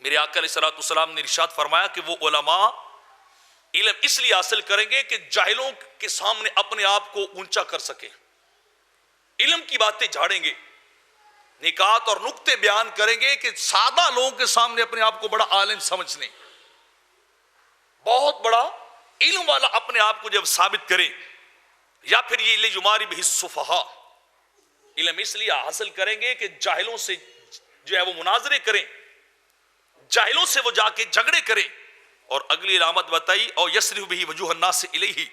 میرے آقا علیہ الصلوۃ والسلام نے ارشاد فرمایا کہ وہ علماء علم اس لیے حاصل کریں گے کہ جاہلوں کے سامنے اپنے آپ کو اونچا کر سکیں، علم کی باتیں جھاڑیں گے، نکات اور نکتے بیان کریں گے کہ سادہ لوگوں کے سامنے اپنے آپ کو بڑا عالم سمجھ لیں، بہت بڑا علم والا اپنے آپ کو جب ثابت کریں، یا پھر یہ لیماری بہ السفہاء، علم اس لیے حاصل کریں گے کہ جاہلوں سے جو ہے وہ مناظرے کریں، جاہلوں سے وہ جا کے جھگڑے کریں، اور اگلی علامت بتائی اور یصرف بہ وجوہ الناس الیہ،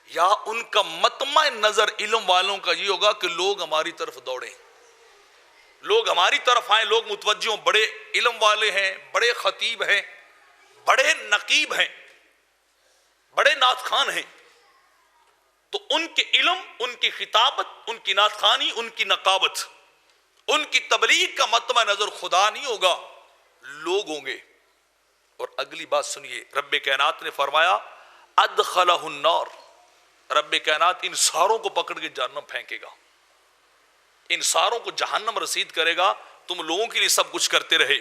یا ان کا مطمع نظر علم والوں کا یہ ہوگا کہ لوگ ہماری طرف دوڑیں، لوگ ہماری طرف آئیں، لوگ متوجہ ہوں، بڑے علم والے ہیں، بڑے خطیب ہیں، بڑے نقیب ہیں، بڑے نعت خوان ہیں، تو ان کے علم، ان کی خطابت، ان کی نعت خوانی، ان کی نقابت، ان کی تبلیغ کا مطمع نظر خدا نہیں ہوگا، لوگ ہوں گے۔ اور اگلی بات سنیے، رب کائنات نے فرمایا ادخلہ النار، رب کائنات ان ساروں کو پکڑ کے جہنم پھینکے گا، ان ساروں کو جہنم رسید کرے گا، تم لوگوں کے لیے سب کچھ کرتے رہے،